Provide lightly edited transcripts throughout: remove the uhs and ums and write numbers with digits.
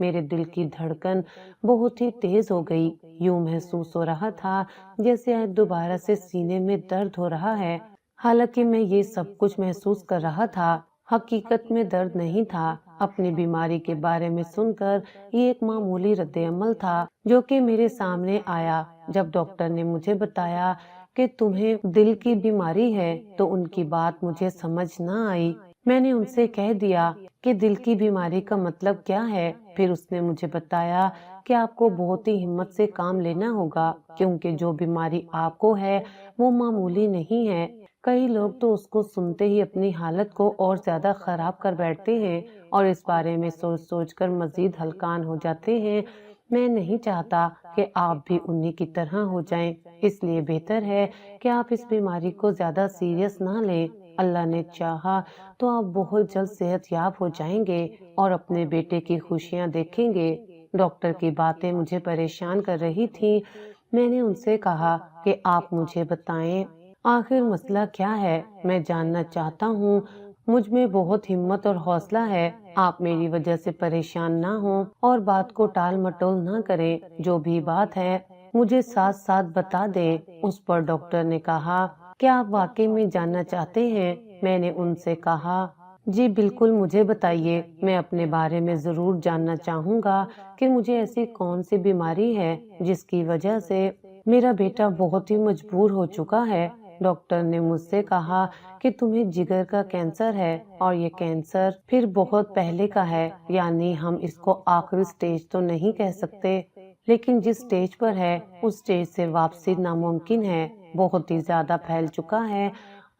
میرے دل کی دھڑکن بہت ہی تیز ہو گئی۔ یوں محسوس ہو رہا تھا جیسے آج دوبارہ سے سینے میں درد ہو رہا ہے۔ حالانکہ میں یہ سب کچھ محسوس کر رہا تھا، حقیقت میں درد نہیں تھا۔ اپنی بیماری کے بارے میں سن کر یہ ایک معمولی رد عمل تھا جو کہ میرے سامنے آیا۔ جب ڈاکٹر نے مجھے بتایا کہ تمہیں دل کی بیماری ہے تو ان کی بات مجھے سمجھ نہ آئی۔ میں نے ان سے کہہ دیا کہ دل کی بیماری کا مطلب کیا ہے۔ پھر اس نے مجھے بتایا کہ آپ کو بہت ہی ہمت سے کام لینا ہوگا، کیونکہ جو بیماری آپ کو ہے وہ معمولی نہیں ہے۔ کئی لوگ تو اس کو سنتے ہی اپنی حالت کو اور زیادہ خراب کر بیٹھتے ہیں اور اس بارے میں سوچ سوچ کر مزید ہلکان ہو جاتے ہیں۔ میں نہیں چاہتا کہ آپ بھی انہی کی طرح ہو جائیں، اس لیے بہتر ہے کہ آپ اس بیماری کو زیادہ سیریس نہ لیں۔ اللہ نے چاہا تو آپ بہت جلد صحت یاب ہو جائیں گے اور اپنے بیٹے کی خوشیاں دیکھیں گے۔ ڈاکٹر کی باتیں مجھے پریشان کر رہی تھی۔ میں نے ان سے کہا کہ آپ مجھے بتائیں آخر مسئلہ کیا ہے، میں جاننا چاہتا ہوں۔ مجھ میں بہت ہمت اور حوصلہ ہے، آپ میری وجہ سے پریشان نہ ہوں اور بات کو ٹال مٹول نہ کریں۔ جو بھی بات ہے مجھے ساتھ ساتھ بتا دیں۔ اس پر ڈاکٹر نے کہا، کیا آپ واقعی میں جاننا چاہتے ہیں؟ میں نے ان سے کہا، جی بالکل، مجھے بتائیے، میں اپنے بارے میں ضرور جاننا چاہوں گا کہ مجھے ایسی کون سی بیماری ہے جس کی وجہ سے میرا بیٹا بہت ہی مجبور ہو چکا ہے۔ ڈاکٹر نے مجھ سے کہا کہ تمہیں جگر کا کینسر ہے اور یہ کینسر پھر بہت پہلے کا ہے، یعنی ہم اس کو آخری سٹیج تو نہیں کہہ سکتے، لیکن جس سٹیج پر ہے اس سٹیج سے واپسی ناممکن ہے، بہت ہی زیادہ پھیل چکا ہے۔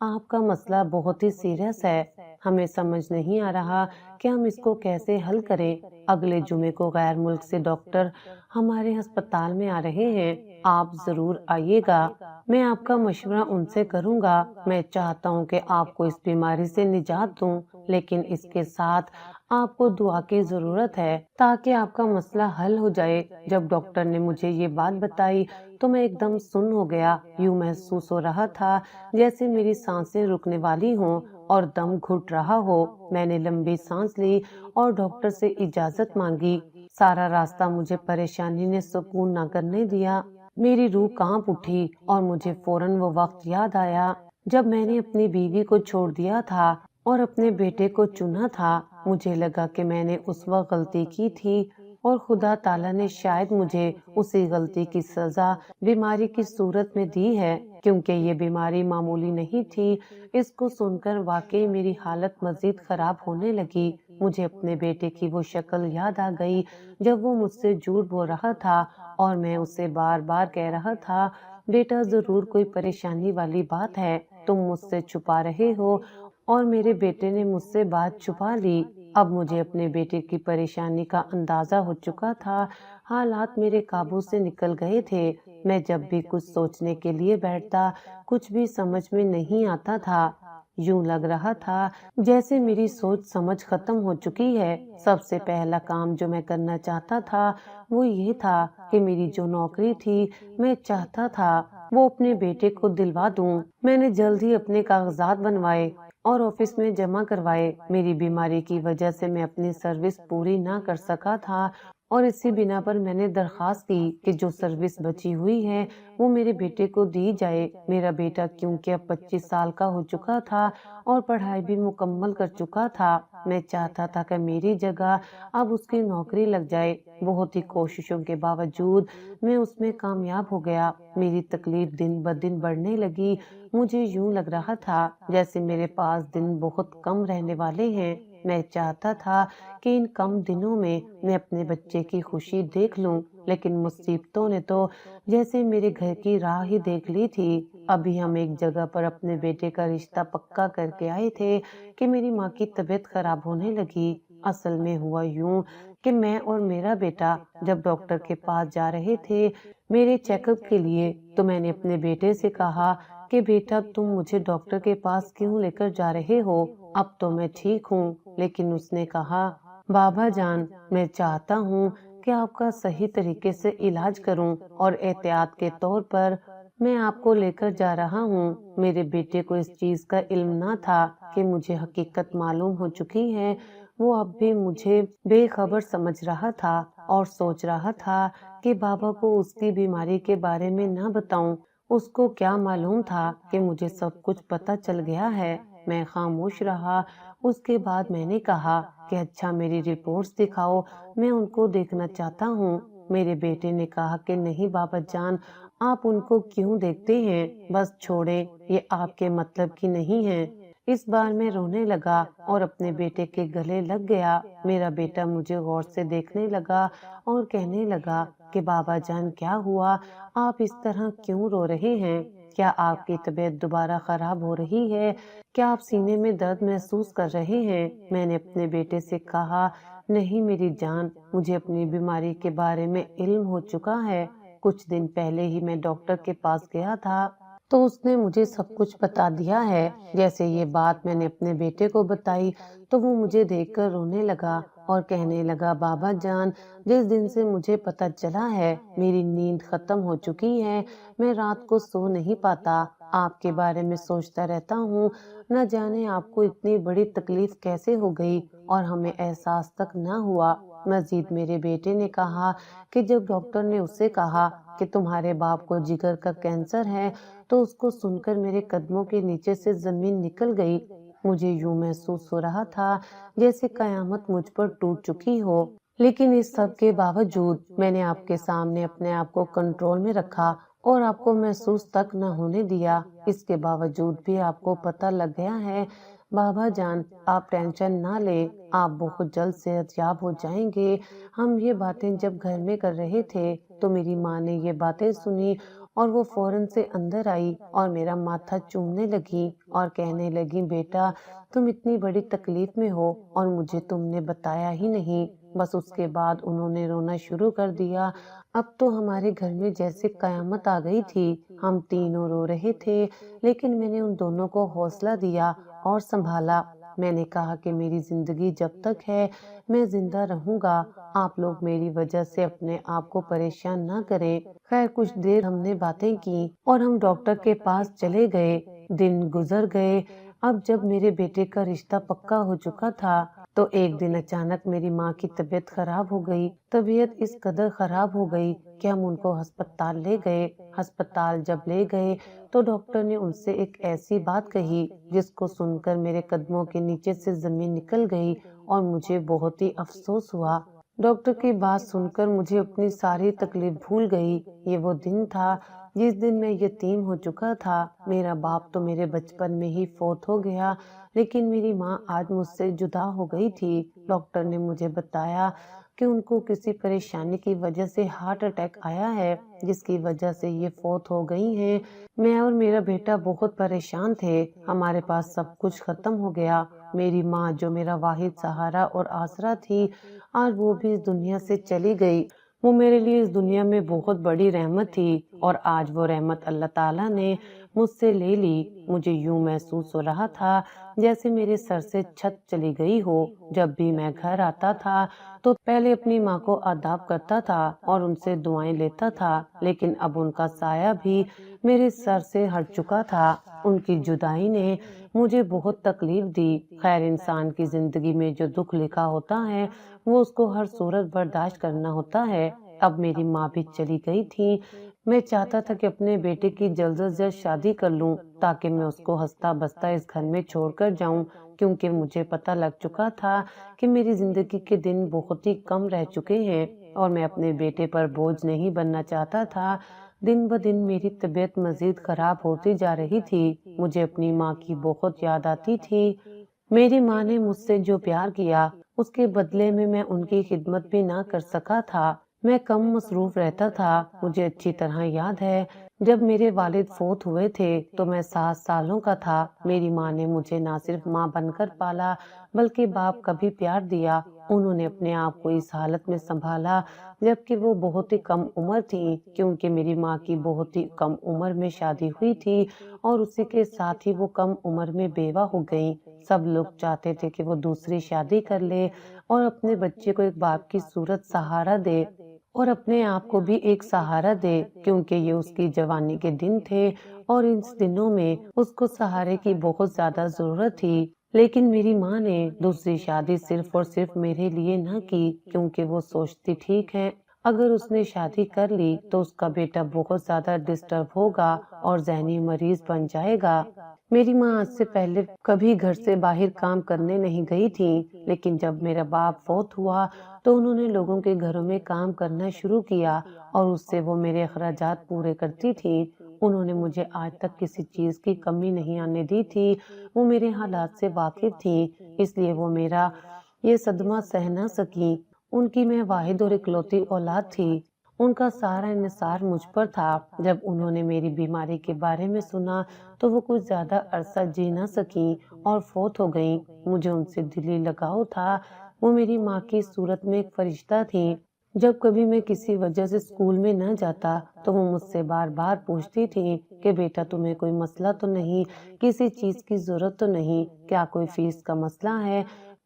آپ کا مسئلہ بہت ہی سیریس ہے، ہمیں سمجھ نہیں آ رہا کہ ہم اس کو کیسے حل کریں۔ اگلے جمعے کو غیر ملک سے ڈاکٹر ہمارے ہسپتال میں آ رہے ہیں، آپ ضرور آئیے گا۔ میں آپ کا مشورہ ان سے کروں گا۔ میں چاہتا ہوں کہ آپ کو اس بیماری سے نجات دوں، لیکن اس کے ساتھ آپ کو دعا کی ضرورت ہے تاکہ آپ کا مسئلہ حل ہو جائے۔ جب ڈاکٹر نے مجھے یہ بات بتائی تو میں ایک دم سن ہو گیا۔ یوں محسوس ہو رہا تھا جیسے میری سانسیں رکنے والی ہوں اور دم گھٹ رہا ہو۔ میں نے لمبی سانس لی اور ڈاکٹر سے اجازت مانگی۔ سارا راستہ مجھے پریشانی نے سکون نہ کرنے دیا۔ میری روح کانپ اٹھی اور مجھے فوراً وہ وقت یاد آیا جب میں نے اپنی بیوی کو چھوڑ دیا تھا اور اپنے بیٹے کو چنا تھا۔ مجھے لگا کہ میں نے اس وقت غلطی کی تھی اور خدا تعالیٰ نے شاید مجھے اسی غلطی کی سزا بیماری کی صورت میں دی ہے، کیونکہ یہ بیماری معمولی نہیں تھی۔ اس کو سن کر واقعی میری حالت مزید خراب ہونے لگی۔ مجھے اپنے بیٹے کی وہ شکل یاد آ گئی جب وہ مجھ سے جھوٹ بول رہا تھا اور میں اسے بار بار کہہ رہا تھا، بیٹا ضرور کوئی پریشانی والی بات ہے، تم مجھ سے چھپا رہے ہو، اور میرے بیٹے نے مجھ سے بات چھپا لی۔ اب مجھے اپنے بیٹے کی پریشانی کا اندازہ ہو چکا تھا۔ حالات میرے قابو سے نکل گئے تھے۔ میں جب بھی کچھ سوچنے کے لیے بیٹھتا کچھ بھی سمجھ میں نہیں آتا تھا۔ یوں لگ رہا تھا جیسے میری سوچ سمجھ ختم ہو چکی ہے۔ سب سے پہلا کام جو میں کرنا چاہتا تھا وہ یہ تھا کہ میری جو نوکری تھی میں چاہتا تھا وہ اپنے بیٹے کو دلوا دوں۔ میں نے جلد ہی اپنے کاغذات بنوائے اور آفس میں جمع کروائے۔ میری بیماری کی وجہ سے میں اپنی سروس پوری نہ کر سکا تھا اور اسی بنا پر میں نے درخواست کی کہ جو سروس بچی ہوئی ہے وہ میرے بیٹے کو دی جائے۔ میرا بیٹا کیونکہ اب 25 سال کا ہو چکا تھا اور پڑھائی بھی مکمل کر چکا تھا، میں چاہتا تھا کہ میری جگہ اب اس کی نوکری لگ جائے۔ بہت ہی کوششوں کے باوجود میں اس میں کامیاب ہو گیا۔ میری تکلیف دن بدن بڑھنے لگی۔ مجھے یوں لگ رہا تھا جیسے میرے پاس دن بہت کم رہنے والے ہیں۔ میں چاہتا تھا کہ ان کم دنوں میں اپنے بچے کی خوشی دیکھ لوں، لیکن مصیبتوں نے تو جیسے میرے گھر کی راہ ہی دیکھ لی تھی۔ ابھی ہم ایک جگہ پر اپنے بیٹے کا رشتہ پکا کر کے آئے تھے کہ میری ماں کی طبیعت خراب ہونے لگی۔ اصل میں ہوا یوں کہ میں اور میرا بیٹا جب ڈاکٹر کے پاس جا رہے تھے میرے چیک اپ کے لیے، تو میں نے اپنے بیٹے سے کہا کہ بیٹا تم مجھے ڈاکٹر کے پاس کیوں لے کر جا رہے ہو؟ اب تو میں ٹھیک ہوں۔ لیکن اس نے کہا، بابا جان میں چاہتا ہوں کہ آپ کا صحیح طریقے سے علاج کروں اور احتیاط کے طور پر میں آپ کو لے کر جا رہا ہوں۔ میرے بیٹے کو اس چیز کا علم نہ تھا کہ مجھے حقیقت معلوم ہو چکی ہے۔ وہ اب بھی مجھے بے خبر سمجھ رہا تھا اور سوچ رہا تھا کہ بابا کو اس کی بیماری کے بارے میں نہ بتاؤں۔ اس کو کیا معلوم تھا کہ مجھے سب کچھ پتہ چل گیا ہے۔ میں خاموش رہا۔ اس کے بعد میں نے کہا کہ اچھا میری رپورٹس دکھاؤ، میں ان کو دیکھنا چاہتا ہوں۔ میرے بیٹے نے کہا کہ نہیں بابا جان، آپ ان کو کیوں دیکھتے ہیں، بس چھوڑیں، یہ آپ کے مطلب کی نہیں ہے۔ اس بار میں رونے لگا اور اپنے بیٹے کے گلے لگ گیا۔ میرا بیٹا مجھے غور سے دیکھنے لگا اور کہنے لگا کہ بابا جان کیا ہوا، آپ اس طرح کیوں رو رہے ہیں؟ کیا آپ کی طبیعت دوبارہ خراب ہو رہی ہے؟ کیا آپ سینے میں درد محسوس کر رہے ہیں؟ میں نے اپنے بیٹے سے کہا نہیں میری جان، مجھے اپنی بیماری کے بارے میں علم ہو چکا ہے۔ کچھ دن پہلے ہی میں ڈاکٹر کے پاس گیا تھا تو اس نے مجھے سب کچھ بتا دیا ہے۔ جیسے یہ بات میں نے اپنے بیٹے کو بتائی تو وہ مجھے دیکھ کر رونے لگا اور کہنے لگا بابا جان، جس دن سے مجھے پتہ چلا ہے میری نیند ختم ہو چکی ہے، میں رات کو سو نہیں پاتا، آپ کے بارے میں سوچتا رہتا ہوں، نہ جانے آپ کو اتنی بڑی تکلیف کیسے ہو گئی اور ہمیں احساس تک نہ ہوا۔ مزید میرے بیٹے نے کہا کہ جب ڈاکٹر نے اسے کہا کہ تمہارے باپ کو جگر کا کینسر ہے تو اس کو سن کر میرے قدموں کے نیچے سے زمین نکل گئی۔ مجھے یوں محسوس ہو رہا تھا جیسے قیامت مجھ پر ٹوٹ چکی ہو، لیکن اس سب کے باوجود میں نے آپ کے سامنے اپنے آپ کو کنٹرول میں رکھا اور آپ کو محسوس تک نہ ہونے دیا۔ اس کے باوجود بھی آپ کو پتہ لگ گیا ہے۔ بابا جان آپ ٹینشن نہ لیں، آپ بہت جلد صحت یاب ہو جائیں گے۔ ہم یہ باتیں جب گھر میں کر رہے تھے تو میری ماں نے یہ باتیں سنی اور وہ فوراً سے اندر آئی اور میرا ماتھا چومنے لگی اور کہنے لگی بیٹا تم اتنی بڑی تکلیف میں ہو اور مجھے تم نے بتایا ہی نہیں۔ بس اس کے بعد انہوں نے رونا شروع کر دیا۔ اب تو ہمارے گھر میں جیسے قیامت آ گئی تھی۔ ہم تینوں رو رہے تھے لیکن میں نے ان دونوں کو حوصلہ دیا اور سنبھالا۔ میں نے کہا کہ میری زندگی جب تک ہے میں زندہ رہوں گا، آپ لوگ میری وجہ سے اپنے آپ کو پریشان نہ کریں۔ خیر کچھ دیر ہم نے باتیں کی اور ہم ڈاکٹر کے پاس چلے گئے۔ دن گزر گئے۔ اب جب میرے بیٹے کا رشتہ پکا ہو چکا تھا تو ایک دن اچانک میری ماں کی طبیعت خراب ہو گئی۔ طبیعت اس قدر خراب ہو گئی کہ ہم ان کو ہسپتال لے گئے۔ ہسپتال جب لے گئے تو ڈاکٹر نے ان سے ایک ایسی بات کہی جس کو سن کر میرے قدموں کے نیچے سے زمین نکل گئی اور مجھے بہت ہی افسوس ہوا۔ ڈاکٹر کی بات سن کر مجھے اپنی ساری تکلیف بھول گئی۔ یہ وہ دن تھا جس دن میں یتیم ہو چکا تھا۔ میرا باپ تو میرے بچپن میں ہی فوت ہو گیا لیکن میری ماں آج مجھ سے جدا ہو گئی تھی۔ ڈاکٹر نے مجھے بتایا کہ ان کو کسی پریشانی کی وجہ سے ہارٹ اٹیک آیا ہے جس کی وجہ سے یہ فوت ہو گئی ہیں۔ میں اور میرا بیٹا بہت پریشان تھے، ہمارے پاس سب کچھ ختم ہو گیا۔ میری ماں جو میرا واحد سہارا اور آسرا تھی آج وہ بھی اس دنیا سے چلی گئی۔ وہ میرے لیے اس دنیا میں بہت بڑی رحمت تھی اور آج وہ رحمت اللہ تعالیٰ نے مجھ سے لے لی۔ مجھے یوں محسوس ہو رہا تھا جیسے میرے سر سے چھت چلی گئی ہو۔ جب بھی میں گھر آتا تھا تو پہلے اپنی ماں کو آداب کرتا تھا اور ان سے دعائیں لیتا تھا، لیکن اب ان کا سایہ بھی میرے سر سے ہٹ چکا تھا۔ ان کی جدائی نے مجھے بہت تکلیف دی۔ خیر انسان کی زندگی میں جو دکھ لکھا ہوتا ہے وہ اس کو ہر صورت برداشت کرنا ہوتا ہے۔ اب میری ماں بھی چلی گئی تھی۔ میں چاہتا تھا کہ اپنے بیٹے کی جلد از جلد شادی کر لوں تاکہ میں اس کو ہنستا بستا اس گھر میں چھوڑ کر جاؤں، کیونکہ مجھے پتہ لگ چکا تھا کہ میری زندگی کے دن بہت ہی کم رہ چکے ہیں اور میں اپنے بیٹے پر بوجھ نہیں بننا چاہتا تھا۔ دن بدن میری طبیعت مزید خراب ہوتی جا رہی تھی۔ مجھے اپنی ماں کی بہت یاد آتی تھی۔ میری ماں نے مجھ سے جو پیار کیا اس کے بدلے میں ان کی خدمت بھی نہ کر سکا تھا۔ میں کم مصروف رہتا تھا۔ مجھے اچھی طرح یاد ہے جب میرے والد فوت ہوئے تھے تو میں 7 سالوں کا تھا۔ میری ماں نے مجھے نہ صرف ماں بن کر پالا بلکہ باپ کا بھی پیار دیا۔ انہوں نے اپنے آپ کو اس حالت میں سنبھالا جبکہ وہ بہت ہی کم عمر تھی، کیونکہ میری ماں کی بہت ہی کم عمر میں شادی ہوئی تھی اور اسی کے ساتھ ہی وہ کم عمر میں بیوہ ہو گئی۔ سب لوگ چاہتے تھے کہ وہ دوسری شادی کر لے اور اپنے بچے کو ایک باپ کی صورت سہارا دے اور اپنے آپ کو بھی ایک سہارا دے، کیونکہ یہ اس کی جوانی کے دن تھے اور ان دنوں میں اس کو سہارے کی بہت زیادہ ضرورت تھی۔ لیکن میری ماں نے دوسری شادی صرف اور صرف میرے لیے نہ کی کیونکہ وہ سوچتی ٹھیک ہے اگر اس نے شادی کر لی تو اس کا بیٹا بہت زیادہ ڈسٹرب ہوگا اور ذہنی مریض بن جائے گا۔ میری ماں آج سے پہلے کبھی گھر سے باہر کام کرنے نہیں گئی تھی، لیکن جب میرا باپ فوت ہوا تو انہوں نے لوگوں کے گھروں میں کام کرنا شروع کیا اور اس سے وہ میرے اخراجات پورے کرتی تھی۔ انہوں نے مجھے آج تک کسی چیز کی کمی نہیں آنے دی تھی۔ وہ میرے حالات سے واقف تھی، اس لیے وہ میرا یہ صدمہ سہ نہ سکی۔ ان کی میں واحد اور اکلوتی اولاد تھی۔ ان کا سارا انحصار مجھ پر تھا۔ جب انہوں نے میری بیماری کے بارے میں سنا تو وہ کچھ زیادہ عرصہ جی نہ سکی اور فوت ہو گئیں۔ مجھے ان سے دلی لگاؤ تھا۔ وہ میری ماں کی صورت میں ایک فرشتہ تھی۔ جب کبھی میں کسی وجہ سے اسکول میں نہ جاتا تو وہ مجھ سے بار بار پوچھتی تھی کہ بیٹا تمہیں کوئی مسئلہ تو نہیں، کسی چیز کی ضرورت تو نہیں، کیا کوئی فیس کا مسئلہ ہے،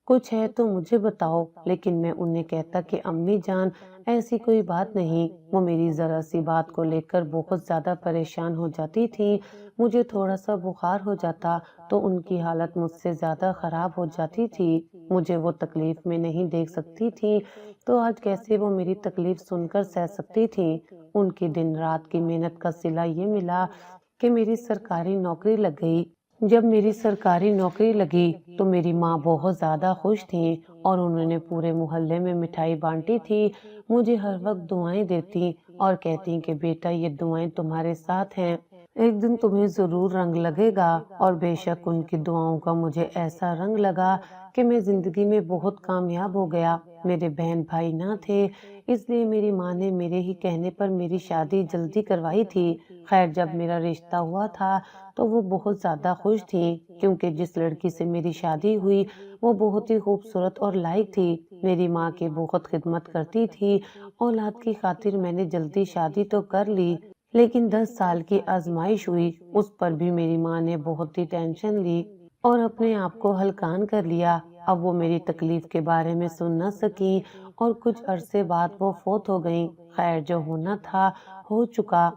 کچھ ہے تو مجھے بتاؤ۔ لیکن میں انہیں کہتا کہ امی جان ایسی کوئی بات نہیں۔ وہ میری ذرا سی بات کو لے کر بہت زیادہ پریشان ہو جاتی تھی۔ مجھے تھوڑا سا بخار ہو جاتا تو ان کی حالت مجھ سے زیادہ خراب ہو جاتی تھی۔ مجھے وہ تکلیف میں نہیں دیکھ سکتی تھی تو آج کیسے وہ میری تکلیف سن کر سہ سکتی تھی۔ ان کی دن رات کی محنت کا صلہ یہ ملا کہ میری سرکاری نوکری لگ گئی۔ جب میری سرکاری نوکری لگی تو میری ماں بہت زیادہ خوش تھی اور انہوں نے پورے محلے میں مٹھائی بانٹی تھی۔ مجھے ہر وقت دعائیں دیتی اور کہتی کہ بیٹا یہ دعائیں تمہارے ساتھ ہیں، ایک دن تمہیں ضرور رنگ لگے گا۔ اور بے شک ان کی دعاؤں کا مجھے ایسا رنگ لگا کہ میں زندگی میں بہت کامیاب ہو گیا۔ میرے بہن بھائی نہ تھے، اس لیے میری ماں نے میرے ہی کہنے پر میری شادی جلدی کروائی تھی۔ خیر جب میرا رشتہ ہوا تھا تو وہ بہت زیادہ خوش تھی کیونکہ جس لڑکی سے میری شادی ہوئی وہ بہت ہی خوبصورت اور لائق تھی۔ میری ماں کی بہت خدمت کرتی تھی۔ اولاد کی خاطر میں نے جلدی شادی تو کر لی، لیکن 10 سال کی آزمائش ہوئی، اس پر بھی میری ماں نے بہت ہی ٹینشن لی اور اپنے آپ کو ہلکان کر لیا۔ اب وہ میری تکلیف کے بارے میں سن نہ سکی اور کچھ عرصے بعد وہ فوت ہو گئیں۔ خیر جو ہونا تھا ہو چکا۔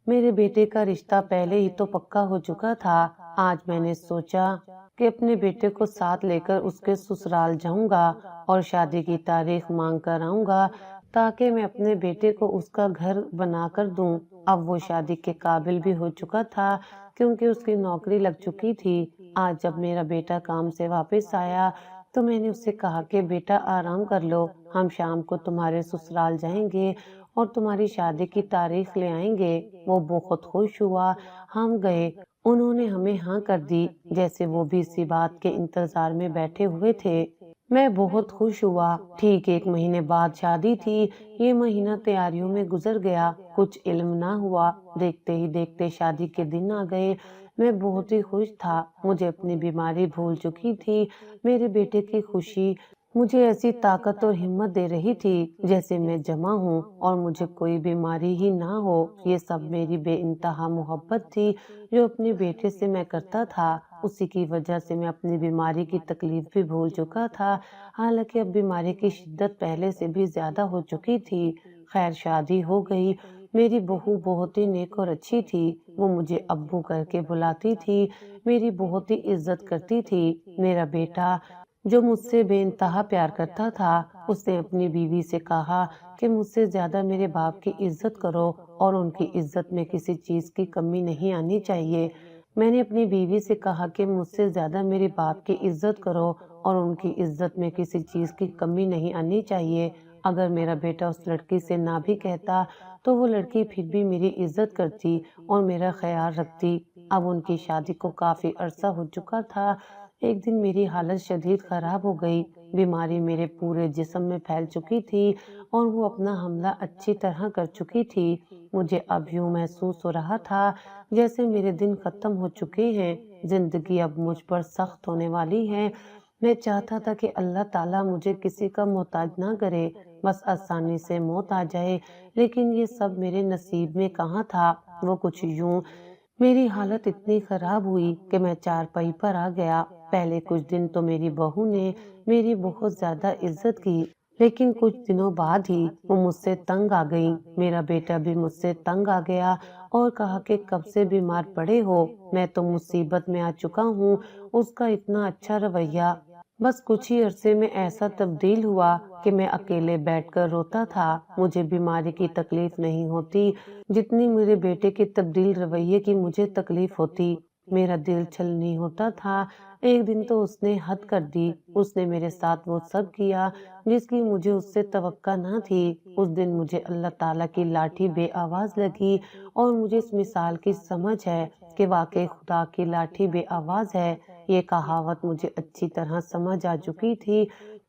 میرے بیٹے کا رشتہ پہلے ہی تو پکا ہو چکا تھا۔ آج میں نے سوچا کہ اپنے بیٹے کو ساتھ لے کر اس کے سسرال جاؤں گا اور شادی کی تاریخ مانگ کر آؤں گا تاکہ میں اپنے بیٹے کو اس کا گھر بنا کر دوں۔ اب وہ شادی کے قابل بھی ہو چکا تھا کیونکہ اس کی نوکری لگ چکی تھی۔ آج جب میرا بیٹا کام سے واپس آیا تو میں نے اسے کہا کہ بیٹا آرام کر لو، ہم شام کو تمہارے سسرال جائیں گے اور تمہاری شادی کی تاریخ لے آئیں گے۔ وہ بہت خوش ہوا۔ ہم گئے، انہوں نے ہمیں ہاں کر دی جیسے وہ بھی اسی بات کے انتظار میں بیٹھے ہوئے تھے۔ میں بہت خوش ہوا۔ ٹھیک 1 مہینے بعد شادی تھی۔ یہ مہینہ تیاریوں میں گزر گیا، کچھ علم نہ ہوا۔ دیکھتے ہی دیکھتے شادی کے دن آ گئے۔ میں بہت ہی خوش تھا، مجھے اپنی بیماری بھول چکی تھی۔ میرے بیٹے کی خوشی مجھے ایسی طاقت اور ہمت دے رہی تھی جیسے میں جمع ہوں اور مجھے کوئی بیماری ہی نہ ہو۔ یہ سب میری بے انتہا محبت تھی جو اپنے بیٹے سے میں کرتا تھا۔ اسی کی وجہ سے میں اپنی بیماری کی تکلیف بھی بھول چکا تھا، حالانکہ اب بیماری کی شدت پہلے سے بھی زیادہ ہو چکی تھی۔ خیر شادی ہو گئی۔ میری بہو بہت ہی نیک اور اچھی تھی۔ وہ مجھے ابو کر کے بلاتی تھی، میری بہت ہی عزت کرتی تھی۔ میرا بیٹا جو مجھ سے بے انتہا پیار کرتا تھا، اس نے اپنی بیوی سے کہا کہ مجھ سے زیادہ میرے باپ کی عزت کرو اور ان کی عزت میں کسی چیز کی کمی نہیں آنی چاہیے۔ میں نے اپنی بیوی سے کہا کہ مجھ سے زیادہ میرے باپ کی عزت کرو اور ان کی عزت میں کسی چیز کی کمی نہیں آنی چاہیے۔ اگر میرا بیٹا اس لڑکی سے نہ بھی کہتا تو وہ لڑکی پھر بھی میری عزت کرتی اور میرا خیال رکھتی۔ اب ان کی شادی کو کافی عرصہ ہو چکا تھا۔ ایک دن میری حالت شدید خراب ہو گئی۔ بیماری میرے پورے جسم میں پھیل چکی تھی اور وہ اپنا حملہ اچھی طرح کر چکی تھی۔ مجھے اب یوں محسوس ہو رہا تھا جیسے میرے دن ختم ہو چکے ہیں، زندگی اب مجھ پر سخت ہونے والی ہے۔ میں چاہتا تھا کہ اللہ تعالیٰ مجھے کسی کا محتاج نہ کرے، بس آسانی سے موت آ جائے، لیکن یہ سب میرے نصیب میں کہاں تھا۔ وہ کچھ یوں میری حالت اتنی خراب ہوئی کہ میں چارپائی پر آ گیا۔ پہلے کچھ دن تو میری بہو نے میری بہت زیادہ عزت کی، لیکن کچھ دنوں بعد ہی وہ مجھ سے تنگ آ گئی۔ میرا بیٹا بھی مجھ سے تنگ آ گیا اور کہا کہ کب سے بیمار پڑے ہو، میں تو مصیبت میں آ چکا ہوں۔ اس کا اتنا اچھا رویہ بس کچھ ہی عرصے میں ایسا تبدیل ہوا کہ میں اکیلے بیٹھ کر روتا تھا۔ مجھے بیماری کی تکلیف نہیں ہوتی جتنی میرے بیٹے کے تبدیل رویے کی مجھے تکلیف ہوتی۔ میرا دل چھلنی ہوتا تھا۔ ایک دن تو اس نے حد کر دی، اس نے میرے ساتھ وہ سب کیا جس کی مجھے اس سے توقع نہ تھی۔ اس دن مجھے اللہ تعالیٰ کی لاٹھی بے آواز لگی اور مجھے اس مثال کی سمجھ ہے کہ واقعی خدا کی لاٹھی بے آواز ہے۔ یہ کہاوت مجھے اچھی طرح سمجھ آ چکی تھی۔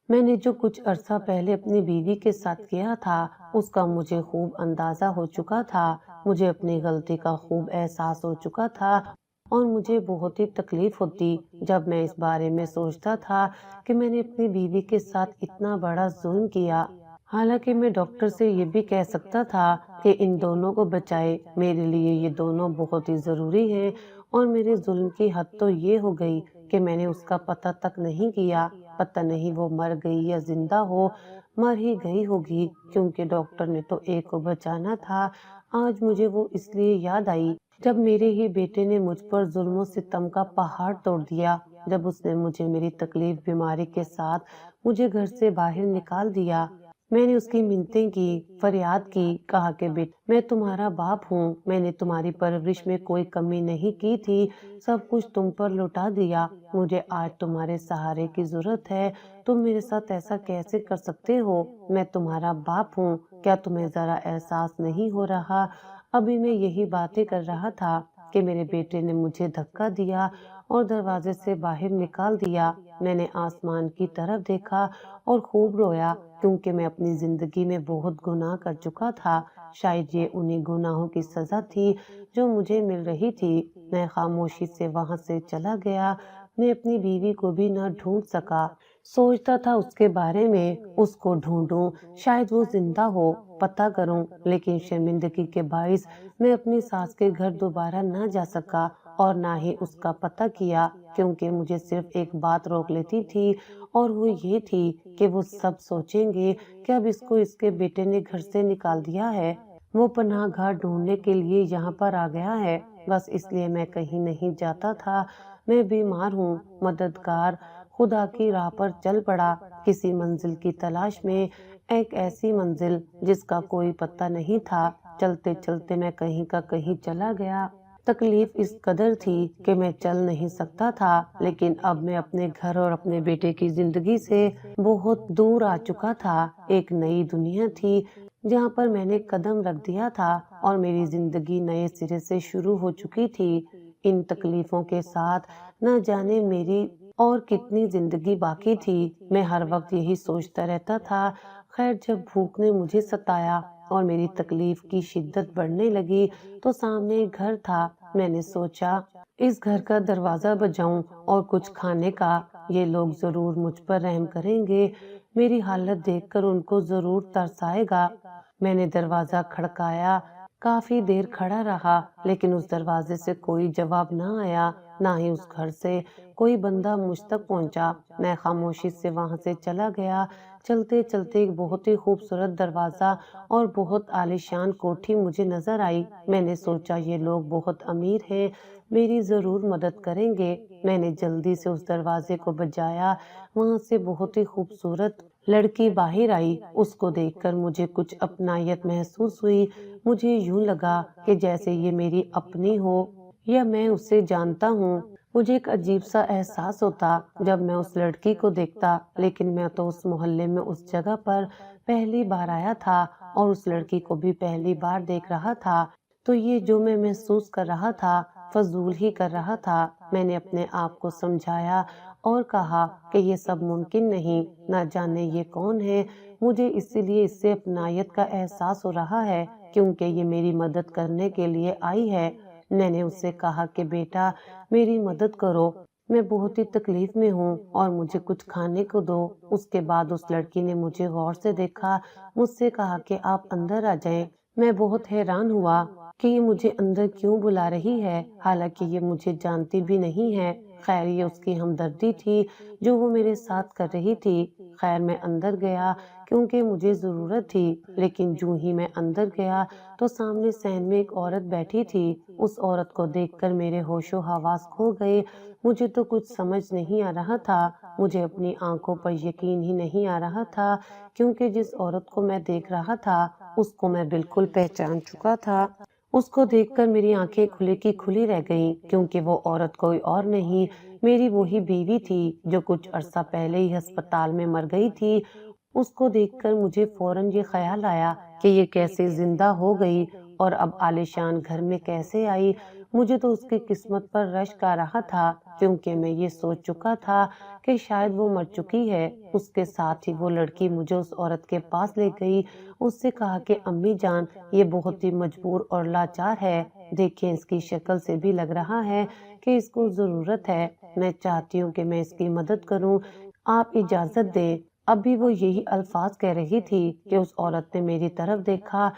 میں نے جو کچھ عرصہ پہلے اپنی بیوی کے ساتھ کیا تھا اس کا مجھے خوب اندازہ ہو چکا تھا۔ مجھے اپنی غلطی کا خوب احساس ہو چکا تھا اور مجھے بہت ہی تکلیف ہوتی جب میں اس بارے میں سوچتا تھا کہ میں نے اپنی بیوی کے ساتھ اتنا بڑا ظلم کیا۔ حالانکہ میں ڈاکٹر سے یہ بھی کہہ سکتا تھا کہ ان دونوں کو بچائے، میرے لیے یہ دونوں بہت ہی ضروری ہیں، اور میرے ظلم کی حد تو یہ ہو گئی کہ میں نے اس کا پتہ تک نہیں کیا۔ پتہ نہیں وہ مر گئی یا زندہ ہو، مر ہی گئی ہوگی کیونکہ ڈاکٹر نے تو ایک کو بچانا تھا۔ آج مجھے وہ اس لیے یاد آئی جب میرے ہی بیٹے نے مجھ پر ظلم و ستم کا پہاڑ توڑ دیا، جب اس نے مجھے میری تکلیف بیماری کے ساتھ مجھے گھر سے باہر نکال دیا۔ میں نے اس کی منتیں کی، فریاد کی، کہا کہ بیٹا میں تمہارا باپ ہوں، میں نے تمہاری پرورش میں کوئی کمی نہیں کی تھی، سب کچھ تم پر لوٹا دیا، مجھے آج تمہارے سہارے کی ضرورت ہے، تم میرے ساتھ ایسا کیسے کر سکتے ہو؟ میں تمہارا باپ ہوں، کیا تمہیں ذرا احساس نہیں ہو رہا؟ ابھی میں یہی باتیں کر رہا تھا کہ میرے بیٹے نے مجھے دھکا دیا اور دروازے سے باہر نکال دیا۔ میں نے آسمان کی طرف دیکھا اور خوب رویا کیونکہ میں اپنی زندگی میں بہت گناہ کر چکا تھا۔ شاید یہ انہی گناہوں کی سزا تھی جو مجھے مل رہی تھی۔ میں خاموشی سے وہاں سے چلا گیا۔ میں اپنی بیوی کو بھی نہ ڈھونڈ سکا۔ سوچتا تھا اس کے بارے میں، اس کو ڈھونڈوں، شاید وہ زندہ ہو، پتہ کروں، لیکن شرمندگی کے باعث میں اپنی ساس کے گھر دوبارہ نہ جا سکا اور نہ ہی اس کا پتہ کیا، کیونکہ مجھے صرف ایک بات روک لیتی تھی اور وہ یہ تھی کہ وہ سب سوچیں گے کہ اب اس کو اس کے بیٹے نے گھر سے نکال دیا ہے، وہ پناہ گاہ ڈھونڈنے کے لیے یہاں پر آ گیا ہے۔ بس اس لیے میں کہیں نہیں جاتا تھا۔ میں بیمار ہوں، مددگار خدا کی راہ پر چل پڑا، کسی منزل کی تلاش میں، ایک ایسی منزل جس کا کوئی پتہ نہیں تھا۔ چلتے چلتے میں کہیں کا کہیں چلا گیا۔ تکلیف اس قدر تھی کہ میں چل نہیں سکتا تھا، لیکن اب میں اپنے گھر اور اپنے بیٹے کی زندگی سے بہت دور آ چکا تھا۔ ایک نئی دنیا تھی جہاں پر میں نے قدم رکھ دیا تھا اور میری زندگی نئے سرے سے شروع ہو چکی تھی۔ ان تکلیفوں کے ساتھ نہ جانے میری اور کتنی زندگی باقی تھی۔ میں ہر وقت یہی سوچتا رہتا تھا۔ خیر جب بھوک نے مجھے ستایا اور میری تکلیف کی شدت بڑھنے لگی تو سامنے ایک گھر تھا۔ میں نے سوچا اس گھر کا دروازہ بجاؤں اور کچھ کھانے کا، یہ لوگ ضرور مجھ پر رحم کریں گے، میری حالت دیکھ کر ان کو ضرور ترس آئے گا۔ میں نے دروازہ کھڑکایا، کافی دیر کھڑا رہا لیکن اس دروازے سے کوئی جواب نہ آیا، نہ ہی اس گھر سے کوئی بندہ مجھ تک پہنچا۔ میں خاموشی سے وہاں سے چلا گیا۔ چلتے چلتے ایک بہت ہی خوبصورت دروازہ اور بہت عالیشان کوٹھی مجھے نظر آئی۔ میں نے سوچا یہ لوگ بہت امیر ہیں، میری ضرور مدد کریں گے۔ میں نے جلدی سے اس دروازے کو بجایا۔ وہاں سے بہت ہی خوبصورت لڑکی باہر آئی۔ اس کو دیکھ کر مجھے کچھ اپنائیت محسوس ہوئی۔ مجھے یوں لگا کہ جیسے یہ میری اپنی ہو یا میں اسے جانتا ہوں۔ مجھے ایک عجیب سا احساس ہوتا جب میں اس لڑکی کو دیکھتا، لیکن میں تو اس محلے میں اس جگہ پر پہلی بار آیا تھا اور اس لڑکی کو بھی پہلی بار دیکھ رہا تھا، تو یہ جو میں محسوس کر رہا تھا فضول ہی کر رہا تھا۔ میں نے اپنے آپ کو سمجھایا اور کہا کہ یہ سب ممکن نہیں، نہ جانے یہ کون ہے۔ مجھے اسی لیے اس سے اپنائیت کا احساس ہو رہا ہے کیونکہ یہ میری مدد کرنے کے لیے آئی ہے۔ میں نے اس سے کہا کہ بیٹا میری مدد کرو، میں بہت ہی تکلیف میں ہوں اور مجھے کچھ کھانے کو دو۔ اس کے بعد اس لڑکی نے مجھے غور سے دیکھا، مجھ سے کہا کہ آپ اندر آ جائیں۔ میں بہت حیران ہوا کہ یہ مجھے اندر کیوں بلا رہی ہے، حالانکہ یہ مجھے جانتی بھی نہیں ہے۔ خیر یہ اس کی ہمدردی تھی جو وہ میرے ساتھ کر رہی تھی۔ خیر میں اندر گیا کیونکہ مجھے ضرورت تھی، لیکن جو ہی میں اندر گیا تو سامنے صحن میں ایک عورت بیٹھی تھی۔ اس عورت کو دیکھ کر میرے ہوش و حواس کھو گئے۔ مجھے تو کچھ سمجھ نہیں آ رہا تھا، مجھے اپنی آنکھوں پر یقین ہی نہیں آ رہا تھا، کیونکہ جس عورت کو میں دیکھ رہا تھا اس کو میں بالکل پہچان چکا تھا۔ اس کو دیکھ کر میری آنکھیں کھلی کی کھلی رہ گئیں، کیونکہ وہ عورت کوئی اور نہیں، میری وہی بیوی تھی جو کچھ عرصہ پہلے ہی ہسپتال میں مر گئی تھی۔ اس کو دیکھ کر مجھے فوراً یہ خیال آیا کہ یہ کیسے زندہ ہو گئی اور اب عالیشان گھر میں کیسے آئی۔ مجھے تو اس کی قسمت پر رشک آ رہا تھا، کیونکہ میں یہ سوچ چکا تھا کہ شاید وہ مر چکی ہے۔ اس کے ساتھ ہی وہ لڑکی مجھے اس عورت کے پاس لے گئی، اس سے کہا کہ امی جان یہ بہت ہی مجبور اور لاچار ہے، دیکھیں اس کی شکل سے بھی لگ رہا ہے کہ اس کو ضرورت ہے، میں چاہتی ہوں کہ میں اس کی مدد کروں، آپ اجازت دیں۔ ابھی وہ یہی الفاظ کہہ رہی تھی کہ اس عورت نے میری طرف دیکھا۔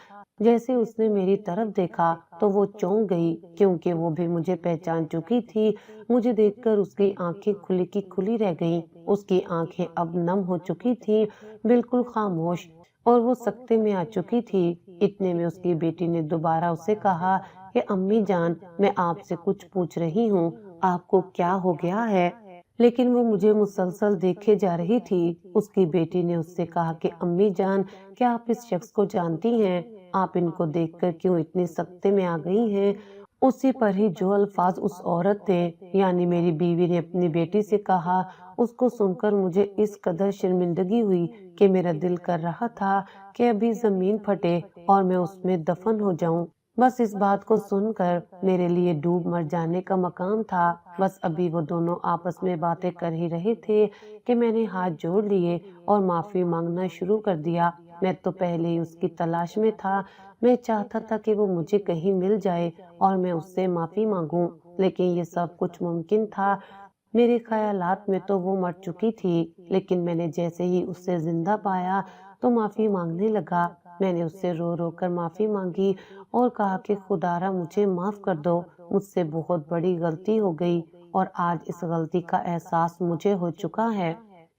جیسے اس نے میری طرف دیکھا تو وہ چونک گئی، کیونکہ وہ بھی مجھے پہچان چکی تھی۔ مجھے دیکھ کر اس کی آنکھیں کھلی کی کھلی رہ گئیں، اس کی آنکھیں اب نم ہو چکی تھی، بالکل خاموش، اور وہ سکتے میں آ چکی تھی۔ اتنے میں اس کی بیٹی نے دوبارہ اسے کہا کہ امی جان میں آپ سے کچھ پوچھ رہی ہوں، آپ کو کیا ہو گیا ہے؟ لیکن وہ مجھے مسلسل دیکھے جا رہی تھی۔ اس کی بیٹی نے اس سے کہا کہ امی جان کیا آپ اس شخص کو جانتی ہیں؟ آپ ان کو دیکھ کر کیوں اتنی سکتے میں آ گئی ہیں؟ اسی پر ہی جو الفاظ اس عورت نے یعنی میری بیوی نے اپنی بیٹی سے کہا، اس کو سن کر مجھے اس قدر شرمندگی ہوئی کہ میرا دل کر رہا تھا کہ ابھی زمین پھٹے اور میں اس میں دفن ہو جاؤں۔ بس اس بات کو سن کر میرے لیے ڈوب مر جانے کا مقام تھا۔ بس ابھی وہ دونوں آپس میں باتیں کر ہی رہے تھے کہ میں نے ہاتھ جوڑ لیے اور معافی مانگنا شروع کر دیا۔ میں تو پہلے ہی اس کی تلاش میں تھا، میں چاہتا تھا کہ وہ مجھے کہیں مل جائے اور میں اس سے معافی مانگوں، لیکن یہ سب کچھ ممکن تھا میرے خیالات میں تو وہ مر چکی تھی، لیکن میں نے جیسے ہی اسے زندہ پایا تو معافی مانگنے لگا۔ میں نے اس سے رو رو کر معافی مانگی اور کہا کہ خدارا مجھے معاف کر دو، مجھ سے بہت بڑی غلطی ہو گئی اور آج اس غلطی کا احساس مجھے ہو چکا ہے،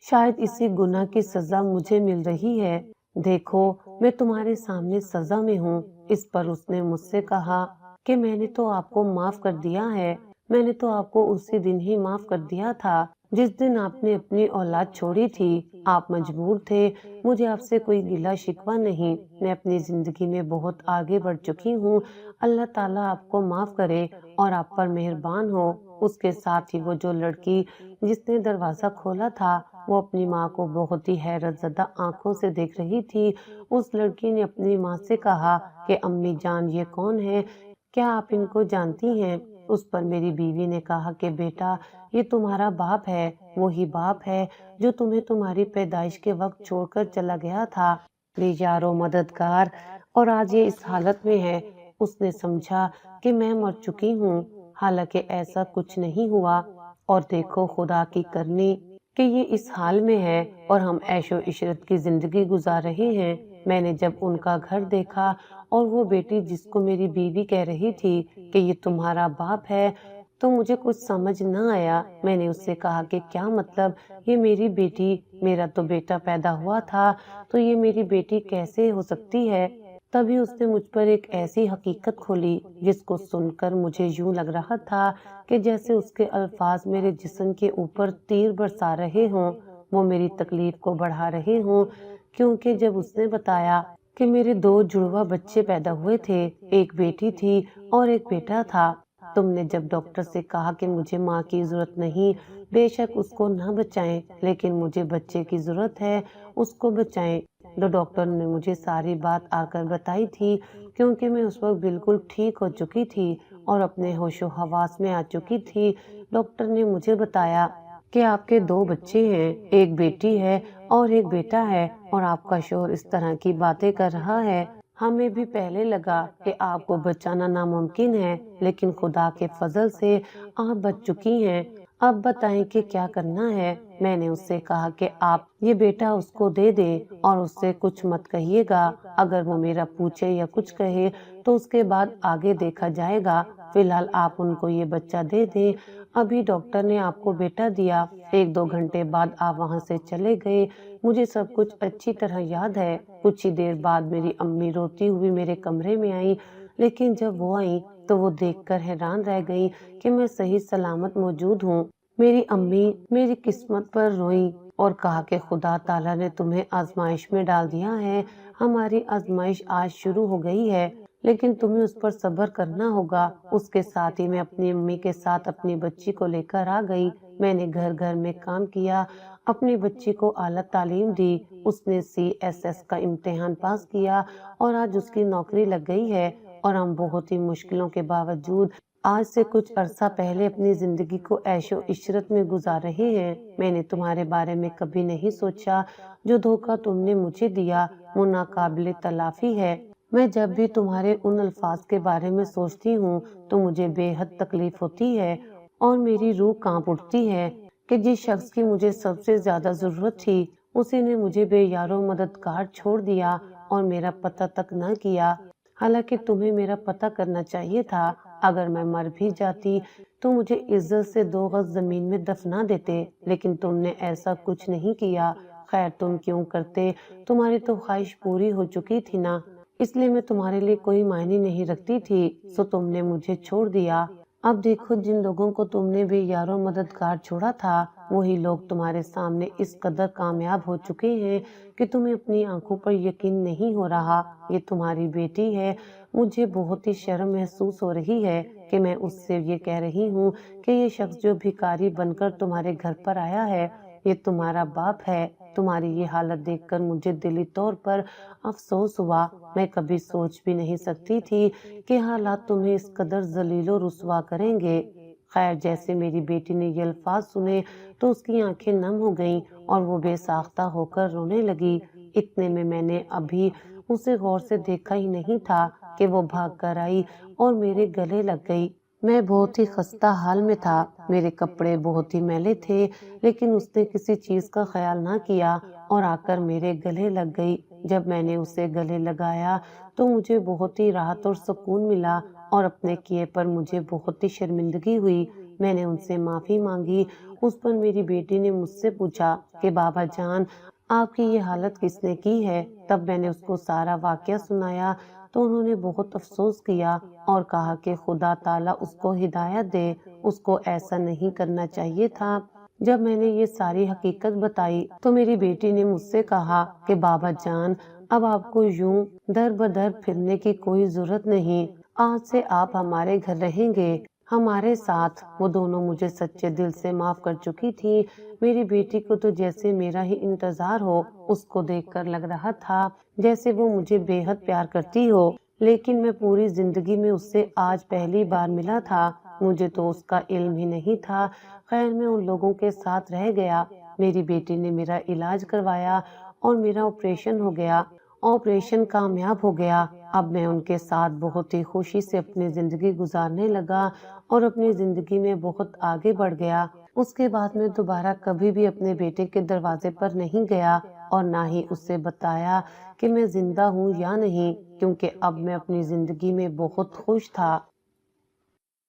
شاید اسی گناہ کی سزا مجھے مل رہی ہے، دیکھو میں تمہارے سامنے سزا میں ہوں۔ اس پر اس نے مجھ سے کہا کہ میں نے تو آپ کو معاف کر دیا ہے، میں نے تو آپ کو اسی دن ہی معاف کر دیا تھا جس دن آپ نے اپنی اولاد چھوڑی تھی، آپ مجبور تھے، مجھے آپ سے کوئی گلہ شکوہ نہیں، میں اپنی زندگی میں بہت آگے بڑھ چکی ہوں، اللہ تعالیٰ آپ کو معاف کرے اور آپ پر مہربان ہو۔ اس کے ساتھ ہی وہ جو لڑکی جس نے دروازہ کھولا تھا وہ اپنی ماں کو بہت ہی حیرت زدہ آنکھوں سے دیکھ رہی تھی۔ اس لڑکی نے اپنی ماں سے کہا کہ امی جان یہ کون ہے، کیا آپ ان کو جانتی ہیں؟ اس پر میری بیوی نے کہا کہ بیٹا یہ تمہارا باپ ہے، وہی باپ ہے جو تمہیں تمہاری پیدائش کے وقت چھوڑ کر چلا گیا تھا، بے یار و مددگار، اور آج یہ اس حالت میں ہے۔ اس نے سمجھا کہ میں مر چکی ہوں، حالانکہ ایسا کچھ نہیں ہوا، اور دیکھو خدا کی کرنی کہ یہ اس حال میں ہے اور ہم عیش و عشرت کی زندگی گزار رہے ہیں۔ میں نے جب ان کا گھر دیکھا اور وہ بیٹی جس کو میری بیوی کہہ رہی تھی کہ یہ تمہارا باپ ہے تو مجھے کچھ سمجھ نہ آیا۔ میں نے اس سے کہا کہ کیا مطلب، یہ میری بیٹی، میرا تو بیٹا پیدا ہوا تھا تو یہ میری بیٹی کیسے ہو سکتی ہے؟ تبھی اس نے مجھ پر ایک ایسی حقیقت کھولی جس کو سن کر مجھے یوں لگ رہا تھا کہ جیسے اس کے الفاظ میرے جسم کے اوپر تیر برسا رہے ہوں، وہ میری تکلیف کو بڑھا رہے ہوں، کیونکہ جب اس نے بتایا کہ میرے 2 جڑواں بچے پیدا ہوئے تھے، ایک بیٹی تھی اور ایک بیٹا تھا، تم نے جب ڈاکٹر سے کہا کہ مجھے ماں کی ضرورت نہیں، بے شک اس کو نہ بچائیں، لیکن مجھے بچے کی ضرورت ہے، اس کو بچائیں، تو ڈاکٹر نے مجھے ساری بات آ کر بتائی تھی، کیونکہ میں اس وقت بالکل ٹھیک ہو چکی تھی اور اپنے ہوش و حواس میں آ چکی تھی۔ ڈاکٹر نے مجھے بتایا کہ آپ کے 2 بچے ہیں، ایک بیٹی ہے اور ایک بیٹا ہے، اور آپ کا شوہر اس طرح کی باتیں کر رہا ہے، ہمیں بھی پہلے لگا کہ آپ کو بچانا ناممکن ہے، لیکن خدا کے فضل سے آپ بچ چکی ہیں، اب بتائیں کہ کیا کرنا ہے؟ میں نے اس سے کہا کہ آپ یہ بیٹا اس کو دے دیں اور اس سے کچھ مت کہیے گا، اگر وہ میرا پوچھے یا کچھ کہے تو اس کے بعد آگے دیکھا جائے گا، فی الحال آپ ان کو یہ بچہ دے دیں، ابھی ڈاکٹر نے آپ کو بیٹا دیا، 1-2 گھنٹے بعد آپ وہاں سے چلے گئے، مجھے سب کچھ اچھی طرح یاد ہے۔ کچھ ہی دیر بعد میری امی روتی ہوئی میرے کمرے میں آئیں، لیکن جب وہ آئیں تو وہ دیکھ کر حیران رہ گئیں کہ میں صحیح سلامت موجود ہوں۔ میری امی میری قسمت پر روئیں اور کہا کہ خدا تعالیٰ نے تمہیں آزمائش میں ڈال دیا ہے، ہماری آزمائش آج شروع ہو گئی ہے، لیکن تمہیں اس پر صبر کرنا ہوگا۔ اس کے ساتھ ہی میں اپنی امی کے ساتھ اپنی بچی کو لے کر آ گئی۔ میں نے گھر گھر میں کام کیا، اپنی بچی کو اعلیٰ تعلیم دی، اس نے CSS کا امتحان پاس کیا اور آج اس کی نوکری لگ گئی ہے، اور ہم بہت ہی مشکلوں کے باوجود آج سے کچھ عرصہ پہلے اپنی زندگی کو عیش و عشرت میں گزار رہے ہیں۔ میں نے تمہارے بارے میں کبھی نہیں سوچا، جو دھوکہ تم نے مجھے دیا وہ ناقابل تلافی ہے۔ میں جب بھی تمہارے ان الفاظ کے بارے میں سوچتی ہوں تو مجھے بے حد تکلیف ہوتی ہے اور میری روح کانپ اٹھتی ہے کہ جس شخص کی مجھے سب سے زیادہ ضرورت تھی، اسی نے مجھے بے یار و مددگار چھوڑ دیا اور میرا پتہ تک نہ کیا۔ حالانکہ تمہیں میرا پتہ کرنا چاہیے تھا، اگر میں مر بھی جاتی تو مجھے عزت سے 2 گز زمین میں دفنا دیتے، لیکن تم نے ایسا کچھ نہیں کیا۔ خیر تم کیوں کرتے، تمہاری تو خواہش پوری ہو چکی تھی نا، اس لیے میں تمہارے لیے کوئی معنی نہیں رکھتی تھی، سو تم نے مجھے چھوڑ دیا۔ اب دیکھو، جن لوگوں کو تم نے بے یار و مددگار چھوڑا تھا، وہی لوگ تمہارے سامنے اس قدر کامیاب ہو چکے ہیں کہ تمہیں اپنی آنکھوں پر یقین نہیں ہو رہا۔ یہ تمہاری بیٹی ہے۔ مجھے بہت ہی شرم محسوس ہو رہی ہے کہ میں اس سے یہ کہہ رہی ہوں کہ یہ شخص جو بھکاری بن کر تمہارے گھر پر آیا ہے، یہ تمہارا باپ ہے۔ تمہاری یہ حالت دیکھ کر مجھے دلی طور پر افسوس ہوا۔ میں کبھی سوچ بھی نہیں سکتی تھی کہ حالات تمہیں اس قدر ذلیل و رسوا کریں گے۔ خیر جیسے میری بیٹی نے یہ الفاظ سنے تو اس کی آنکھیں نم ہو گئیں اور وہ بے ساختہ ہو کر رونے لگی۔ اتنے میں نے ابھی اسے غور سے دیکھا ہی نہیں تھا کہ وہ بھاگ کر آئی اور میرے گلے لگ گئی۔ میں بہت ہی خستہ حال میں تھا، میرے کپڑے بہت ہی میلے تھے، لیکن اس نے کسی چیز کا خیال نہ کیا اور آ کر میرے گلے لگ گئی۔ جب میں نے اسے گلے لگایا تو مجھے بہت ہی راحت اور سکون ملا اور اپنے کیے پر مجھے بہت ہی شرمندگی ہوئی۔ میں نے ان سے معافی مانگی۔ اس پر میری بیٹی نے مجھ سے پوچھا کہ بابا جان آپ کی یہ حالت کس نے کی ہے؟ تب میں نے اس کو سارا واقعہ سنایا تو انہوں نے بہت افسوس کیا اور کہا کہ خدا تعالیٰ اس کو ہدایت دے، اس کو ایسا نہیں کرنا چاہیے تھا۔ جب میں نے یہ ساری حقیقت بتائی تو میری بیٹی نے مجھ سے کہا کہ بابا جان اب آپ کو یوں در بدر پھرنے کی کوئی ضرورت نہیں، آج سے آپ ہمارے گھر رہیں گے، ہمارے ساتھ۔ وہ دونوں مجھے سچے دل سے معاف کر چکی تھی۔ میری بیٹی کو تو جیسے میرا ہی انتظار ہو، اس کو دیکھ کر لگ رہا تھا جیسے وہ مجھے بے حد پیار کرتی ہو، لیکن میں پوری زندگی میں اس سے آج پہلی بار ملا تھا، مجھے تو اس کا علم ہی نہیں تھا۔ خیر میں ان لوگوں کے ساتھ رہ گیا، میری بیٹی نے میرا علاج کروایا اور میرا آپریشن ہو گیا، آپریشن کامیاب ہو گیا۔ اب میں ان کے ساتھ بہت ہی خوشی سے اپنی زندگی گزارنے لگا اور اپنی زندگی میں بہت آگے بڑھ گیا۔ اس کے بعد میں دوبارہ کبھی بھی اپنے بیٹے کے دروازے پر نہیں گیا اور نہ ہی اسے بتایا کہ میں زندہ ہوں یا نہیں، کیونکہ اب میں اپنی زندگی میں بہت خوش تھا۔